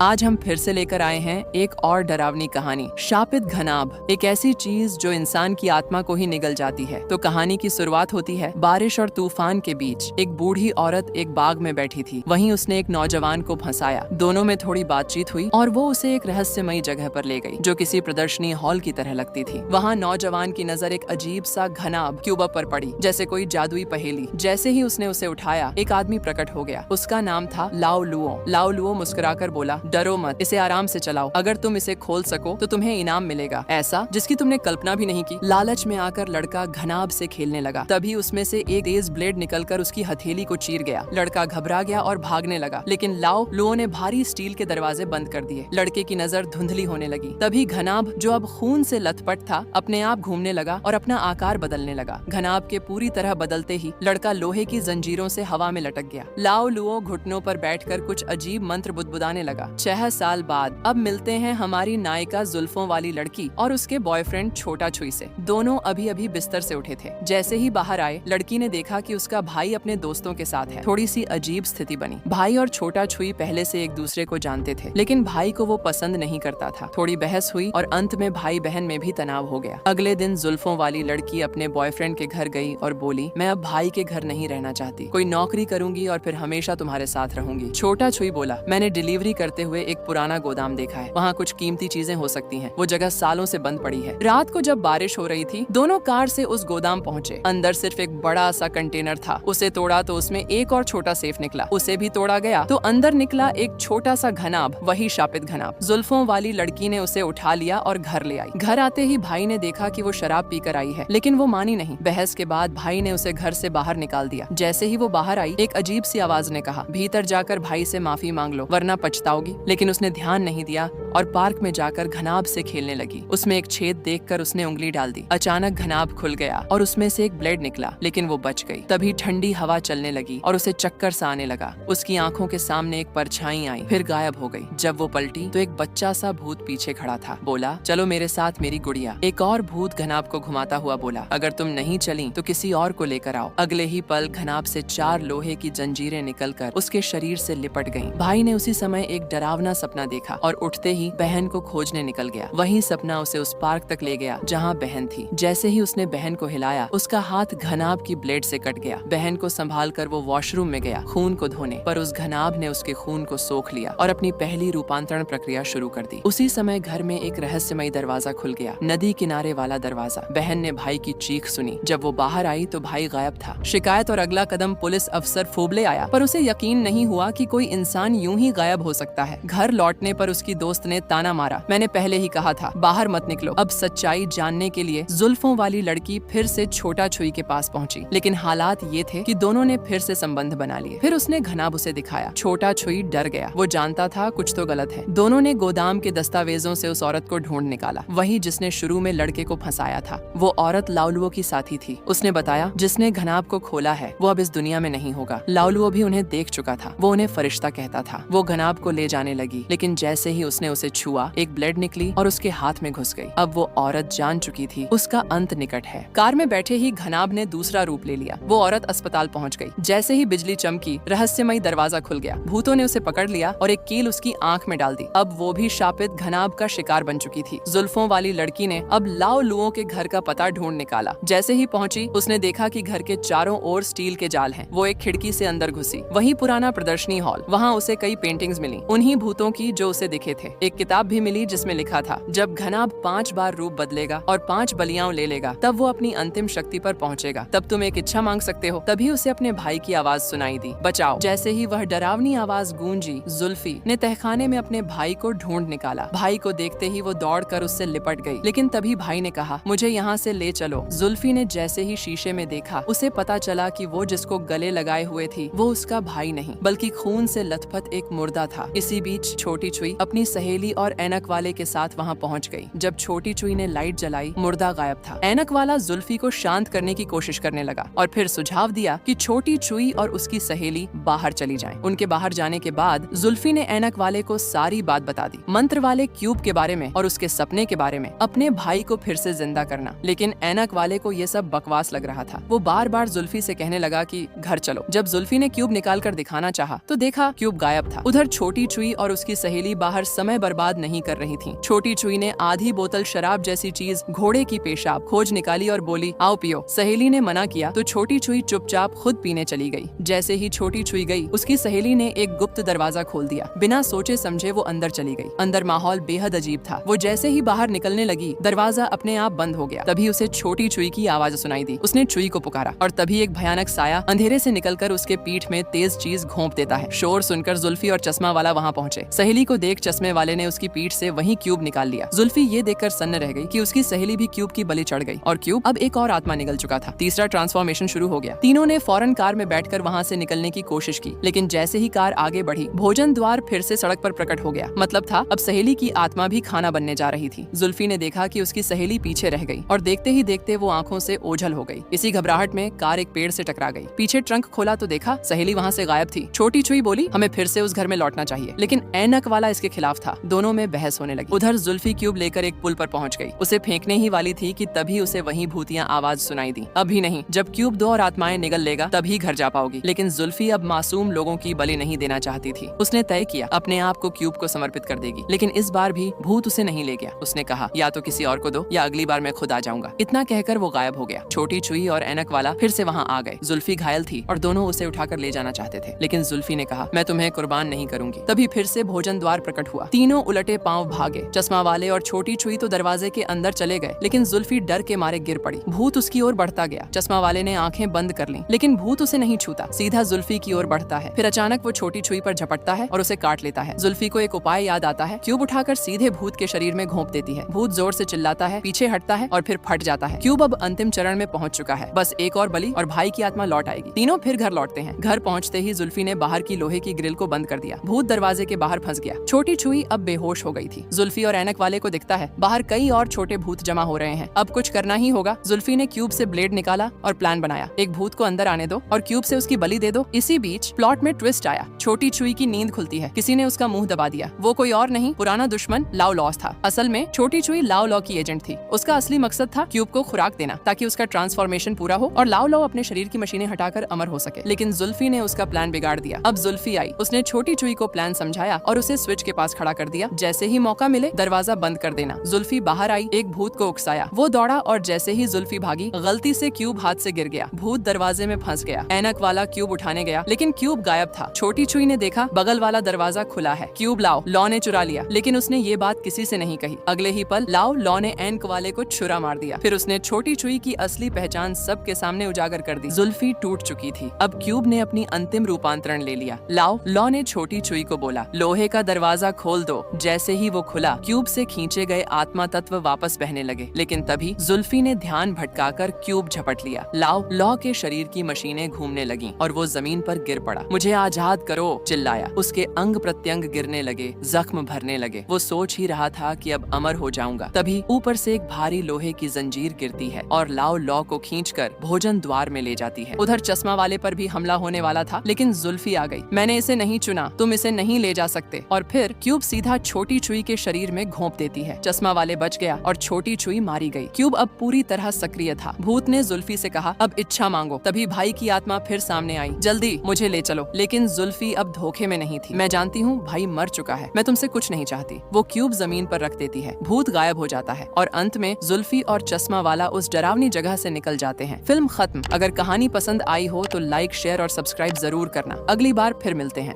आज हम फिर से लेकर आए हैं एक और डरावनी कहानी, शापित घनाभ, एक ऐसी चीज जो इंसान की आत्मा को ही निगल जाती है। तो कहानी की शुरुआत होती है बारिश और तूफान के बीच। एक बूढ़ी औरत एक बाग में बैठी थी। वहीं उसने एक नौजवान को फंसाया। दोनों में थोड़ी बातचीत हुई और वो उसे एक रहस्यमयी जगह पर ले गई, जो किसी प्रदर्शनी हॉल की तरह लगती थी। वहाँ नौजवान की नजर एक अजीब सा घनाभ क्यूब पर पड़ी, जैसे कोई जादुई पहेली। जैसे ही उसने उसे उठाया, एक आदमी प्रकट हो गया। उसका नाम था लाओ लुओ। लाओ लुओ मुस्कुराकर बोला, डरो मत, इसे आराम से चलाओ। अगर तुम इसे खोल सको तो तुम्हें इनाम मिलेगा, ऐसा जिसकी तुमने कल्पना भी नहीं की। लालच में आकर लड़का घनाभ से खेलने लगा। तभी उसमें से एक तेज ब्लेड निकलकर उसकी हथेली को चीर गया। लड़का घबरा गया और भागने लगा, लेकिन लाओ लुओ ने भारी स्टील के दरवाजे बंद कर दिए। लड़के की नजर धुंधली होने लगी। तभी घनाभ, जो अब खून से लथपथ था, अपने आप घूमने लगा और अपना आकार बदलने लगा। घनाभ के पूरी तरह बदलते ही लड़का लोहे की जंजीरों से हवा में लटक गया। लाओ लुओ घुटनों पर बैठकर कुछ अजीब मंत्र बुदबुदाने लगा। 6 साल बाद अब मिलते हैं हमारी नायिका जुल्फों वाली लड़की और उसके बॉयफ्रेंड छोटा छुई से। दोनों अभी अभी बिस्तर से उठे थे। जैसे ही बाहर आए, लड़की ने देखा कि उसका भाई अपने दोस्तों के साथ है। थोड़ी सी अजीब स्थिति बनी। भाई और छोटा छुई पहले से एक दूसरे को जानते थे, लेकिन भाई को वो पसंद नहीं करता था। थोड़ी बहस हुई और अंत में भाई बहन में भी तनाव हो गया। अगले दिन जुल्फों वाली लड़की अपने बॉयफ्रेंड के घर गई और बोली, मैं अब भाई के घर नहीं रहना चाहती, कोई नौकरी करूंगी और फिर हमेशा तुम्हारे साथ रहूंगी। छोटा छुई बोला, मैंने डिलीवरी करते हुए एक पुराना गोदाम देखा है, वहाँ कुछ कीमती चीजें हो सकती हैं। वो जगह सालों से बंद पड़ी है। रात को जब बारिश हो रही थी, दोनों कार से उस गोदाम पहुँचे। अंदर सिर्फ एक बड़ा सा कंटेनर था। उसे तोड़ा तो उसमें एक और छोटा सेफ निकला। उसे भी तोड़ा गया तो अंदर निकला एक छोटा सा घनाभ, वही शापित घनाभ। जुल्फों वाली लड़की ने उसे उठा लिया और घर ले आई। घर आते ही भाई ने देखा कि वो शराब पीकर आई है, लेकिन वो मानी नहीं। बहस के बाद भाई ने उसे घर से बाहर निकाल दिया। जैसे ही वो बाहर आई, एक अजीब सी आवाज ने कहा, भीतर जाकर भाई से माफी मांग लो, वरना पछताओगी। लेकिन उसने ध्यान नहीं दिया और पार्क में जाकर घनाभ से खेलने लगी। उसमें एक छेद देखकर उसने उंगली डाल दी। अचानक घनाभ खुल गया और उसमें से एक ब्लेड निकला, लेकिन वो बच गई। तभी ठंडी हवा चलने लगी और उसे चक्कर सा आने लगा। उसकी आंखों के सामने एक परछाई आई, फिर गायब हो गई। जब वो पलटी तो एक बच्चा सा भूत पीछे खड़ा था। बोला, चलो मेरे साथ मेरी गुड़िया। एक और भूत घनाभ को घुमाता हुआ बोला, अगर तुम नहीं चली तो किसी और को लेकर आओ। अगले ही पल घनाभ से 4 लोहे की जंजीरें निकलकर उसके शरीर से लिपट गईं। भाई ने उसी समय एक डरावना सपना देखा और उठते ही बहन को खोजने निकल गया। वही सपना उसे उस पार्क तक ले गया जहाँ बहन थी। जैसे ही उसने बहन को हिलाया, उसका हाथ घनाभ की ब्लेड से कट गया। बहन को संभालकर वो वॉशरूम में गया खून को धोने, पर उस घनाभ ने उसके खून को सोख लिया और अपनी पहली रूपांतरण प्रक्रिया शुरू कर दी। उसी समय घर में एक रहस्यमयी दरवाजा खुल गया, नदी किनारे वाला दरवाजा। बहन ने भाई की चीख सुनी। जब वो बाहर आई तो भाई गायब था। शिकायत और अगला कदम पुलिस अफसर फोबले आया, पर उसे यकीन नहीं हुआ कि कोई इंसान यूं ही गायब हो सकता है। घर लौटने पर उसकी दोस्त ने ताना मारा, मैंने पहले ही कहा था, बाहर मत निकलो। अब सच्चाई जानने के लिए जुल्फों वाली लड़की फिर से छोटा छुई के पास पहुंची, लेकिन हालात ये थे कि दोनों ने फिर से संबंध बना लिए। फिर उसने घनाभ उसे दिखाया। छोटा छुई डर गया। वो जानता था कुछ तो गलत है। दोनों ने गोदाम के दस्तावेजों से उस औरत को ढूंढ निकाला, वही जिसने शुरू में लड़के को फंसाया था। वो औरत लाओलुओ की साथी थी। उसने बताया, जिसने घनाभ को खोला है वो अब इस दुनिया में नहीं होगा। लाओलुओ भी उन्हें देख चुका था। वो उन्हें फरिश्ता कहता था। वो घनाभ को ले जाने लगी, लेकिन जैसे ही उसने उसे छुआ, एक ब्लेड निकली और उसके हाथ में घुस गई। अब वो औरत जान चुकी थी उसका अंत निकट है। कार में बैठे ही घनाभ ने दूसरा रूप ले लिया। वो औरत अस्पताल पहुंच गई। जैसे ही बिजली चमकी, रहस्यमयी दरवाजा खुल गया। भूतों ने उसे पकड़ लिया और एक कील उसकी आंख में डाल दी। अब वो भी शापित घनाभ का शिकार बन चुकी थी। जुल्फों वाली लड़की ने अब लाओ लुओ के घर का पता ढूंढ निकाला। जैसे ही पहुंची, उसने देखा कि घर के चारों ओर स्टील के जाल हैं। वो एक खिड़की से अंदर घुसी। वही पुराना प्रदर्शनी हॉल। वहाँ उसे कई पेंटिंग्स मिली, उन्हीं भूतों की जो उसे दिखे थे। एक किताब भी मिली जिसमें लिखा था, जब घनाभ 5 बार रूप बदलेगा और 5 बलियां लेलेगा, तब वो अपनी अंतिम शक्ति पर पहुंचेगा। तब तुम एक इच्छा मांग सकते हो। तभी उसे अपने भाई की आवाज सुनाई दी, बचाओ। जैसे ही वह डरावनी आवाज गूंजी, जुल्फी ने तहखाने में अपने भाई को ढूंढ निकाला। भाई को देखते ही वो दौड़कर उससे लिपट गई, लेकिन तभी भाई ने कहा, मुझे यहाँ से ले चलो। जुल्फी ने जैसे ही शीशे में देखा, उसे पता चला कि वो जिसको गले लगाए हुए थी वो उसका भाई नहीं, बल्कि खून से लथपथ एक मुर्दा था। इसी बीच छोटी छुई अपनी सहेली और ऐनक वाले के साथ वहाँ पहुँच गई। जब छोटी छुई ने लाइट जलाई, मुर्दा गायब था। ऐनक वाला जुल्फी को शांत करने की कोशिश करने लगा और फिर सुझाव दिया कि छोटी छुई और उसकी सहेली बाहर चली जाएं। उनके बाहर जाने के बाद जुल्फी ने ऐनक वाले को सारी बात बता दी, मंत्र वाले क्यूब के बारे में और उसके सपने के बारे में, अपने भाई को फिर से जिंदा करना। लेकिन ऐनक वाले को ये सब बकवास लग रहा था। वो बार बार जुल्फी से कहने लगा कि घर चलो। जब जुल्फी ने क्यूब निकाल कर दिखाना चाहा तो देखा क्यूब गायब था। उधर छोटी छुई और उसकी सहेली बाहर समय बर्बाद नहीं कर रही थी। छोटी चुई ने आधी बोतल शराब जैसी चीज, घोड़े की पेशाब, खोज निकाली और बोली, आओ पियो। सहेली ने मना किया तो छोटी चुई चुपचाप खुद पीने चली गई। जैसे ही छोटी चुई गई, उसकी सहेली ने एक गुप्त दरवाजा खोल दिया। बिना सोचे समझे वो अंदर चली गई। अंदर माहौल बेहद अजीब था। वो जैसे ही बाहर निकलने लगी, दरवाजा अपने आप बंद हो गया। तभी उसे छोटी चुई की आवाज सुनाई दी। उसने चुई को पुकारा और तभी एक भयानक साया अंधेरे से निकलकर उसके पीठ में तेज चीज घोंप देता है। शोर सुनकर जुल्फी और चश्मा वाला वहाँ पहुंचे। सहेली को देख चश्मे वाले ने उसकी पीठ से वही क्यूब निकाल लिया। जुल्फी ये देखकर सन्न रह गई कि उसकी सहेली भी क्यूब की बलि चढ़ गई और क्यूब अब एक और आत्मा निकल चुका था। तीसरा ट्रांसफॉर्मेशन शुरू हो गया। तीनों ने फौरन कार में बैठकर वहाँ से निकलने की कोशिश की, लेकिन जैसे ही कार आगे बढ़ी, भोजन द्वार फिर से सड़क पर प्रकट हो गया। मतलब था अब सहेली की आत्मा भी खाना बनने जा रही थी। जुल्फी ने देखा कि उसकी सहेली पीछे रह गई और देखते ही देखते वो आंखों से ओझल हो गई। इसी घबराहट में कार एक पेड़ से टकरा गई। पीछे ट्रंक खोला तो देखा सहेली वहाँ से गायब थी। छोटी चुई बोली, हमें फिर से उस घर में लौटना चाहिए, लेकिन ऐनक वाला इसके खिलाफ था। दोनों में बहस होने लगी। उधर जुल्फी क्यूब लेकर एक पुल पर पहुंच गई। उसे फेंकने ही वाली थी कि तभी उसे वही भूतियां आवाज सुनाई दी। अभी नहीं, जब क्यूब 2 और आत्माएं निगल लेगा तभी घर जा पाओगी। लेकिन जुल्फी अब मासूम लोगों की बलि नहीं देना चाहती थी। उसने तय किया अपने आप को क्यूब को समर्पित कर देगी। लेकिन इस बार भी भूत उसे नहीं ले गया। उसने कहा, या तो किसी और को दो या अगली बार मैं खुद आ जाऊंगा। इतना कहकर वो गायब हो गया। छोटी चुई और ऐनक वाला फिर से वहाँ आ गए। जुल्फी घायल थी और दोनों उसे उठाकर ले जाना चाहते थे, लेकिन जुल्फी ने कहा, मैं तुम्हें कुर्बान नहीं करूंगी। तभी फिर से भोजन द्वार प्रकट हुआ। तीनों उलटे पांव भागे। चश्मा वाले और छोटी चुई तो दरवाजे के अंदर चले गए, लेकिन जुल्फी डर के मारे गिर पड़ी। भूत उसकी ओर बढ़ता गया। चश्मा वाले ने आंखें बंद कर लीं, लेकिन भूत उसे नहीं छूता, सीधा जुल्फी की ओर बढ़ता है। फिर अचानक वो छोटी चुई पर झपटता है और उसे काट लेता है। जुल्फी को एक उपाय याद आता है। क्यूब उठाकर सीधे भूत के शरीर में घोंप देती है। भूत जोर से चिल्लाता है, पीछे हटता है और फिर फट जाता है। क्यूब अब अंतिम चरण में पहुंच चुका है। बस एक और बलि और भाई की आत्मा लौट आएगी। तीनों फिर घर लौटते हैं। घर पहुंचते ही जुल्फी ने बाहर की लोहे की ग्रिल को बंद कर दिया। भूत दरवाजे के बाहर फंस गया। छोटी चुई अब बेहोश हो गई थी। जुल्फी और ऐनक वाले को दिखता है बाहर कई और छोटे भूत जमा हो रहे हैं। अब कुछ करना ही होगा। जुल्फी ने क्यूब से ब्लेड निकाला और प्लान बनाया, एक भूत को अंदर आने दो और क्यूब से उसकी बलि दे दो। इसी बीच प्लॉट में ट्विस्ट आया। छोटी चुई की नींद खुलती है। किसी ने उसका मुंह दबा दिया। वो कोई और नहीं, पुराना दुश्मन लाओ लॉस था। असल में छोटी चुई लाओ लॉ की एजेंट थी। उसका असली मकसद था क्यूब को खुराक देना, ताकि उसका ट्रांसफॉर्मेशन पूरा हो और लाओ लॉ अपने शरीर की मशीनें हटाकर अमर हो सके। लेकिन जुल्फी ने उसका प्लान बिगाड़ दिया। अब जुल्फी आई। उसने छोटी चुई को प्लान समझाया और उसे स्विच के पास खड़ा कर दिया। जैसे ही मौका मिले दरवाजा बंद कर देना। जुल्फी बाहर आई, एक भूत को उकसाया। वो दौड़ा और जैसे ही जुल्फी भागी, गलती से क्यूब हाथ से गिर गया। भूत दरवाजे में फंस गया। ऐनक वाला क्यूब उठाने गया, लेकिन क्यूब गायब था। छोटी चुई ने देखा बगल वाला दरवाजा खुला है। क्यूब लाओ लॉ ने चुरा लिया, लेकिन उसने ये बात किसी से नहीं कही। अगले ही पल लाओ लॉ ने ऐनक वाले को छुरा मार दिया। फिर उसने छोटी चुई की असली पहचान सबके सामने उजागर कर दी। जुल्फी टूट चुकी थी। अब क्यूब ने अपनी अंतिम रूपांतरण ले लिया। लाओ लॉ ने छोटी चुई को बोला, लोहे का दरवाजा खोल दो। जैसे ही वो खुला, क्यूब से खींचे गए आत्मा तत्व वापस बहने लगे। लेकिन तभी जुल्फी ने ध्यान भटकाकर क्यूब झपट लिया। लाओ लॉ के शरीर की मशीनें घूमने लगीं और वो जमीन पर गिर पड़ा। मुझे आजाद करो, चिल्लाया। उसके अंग प्रत्यंग गिरने लगे, जख्म भरने लगे। वो सोच ही रहा था कि अब अमर हो जाऊंगा। तभी ऊपर से एक भारी लोहे की जंजीर गिरती है और लाओ लॉ को खींचकर भोजन द्वार में ले जाती है। उधर चश्मा वाले पर भी हमला होने वाला था, लेकिन जुल्फी आ गई। मैंने इसे नहीं चुना, तुम इसे नहीं ले जा सकते। और फिर क्यूब सीधा छोटी चुई के शरीर में घोंप देती है। चश्मा वाले बच गया और छोटी चुई मारी गई। क्यूब अब पूरी तरह सक्रिय था। भूत ने जुल्फी से कहा, अब इच्छा मांगो। तभी भाई की आत्मा फिर सामने आई, जल्दी मुझे ले चलो। लेकिन जुल्फी अब धोखे में नहीं थी। मैं जानती हूँ भाई मर चुका है, मैं तुमसे कुछ नहीं चाहती। वो क्यूब जमीन पर रख देती है। भूत गायब हो जाता है और अंत में जुल्फी और चश्मा वाला उस डरावनी जगह से निकल जाते हैं। फिल्म खत्म। अगर कहानी पसंद आई हो तो लाइक, शेयर और सब्सक्राइब जरूर करना। अगली बार फिर मिलते हैं।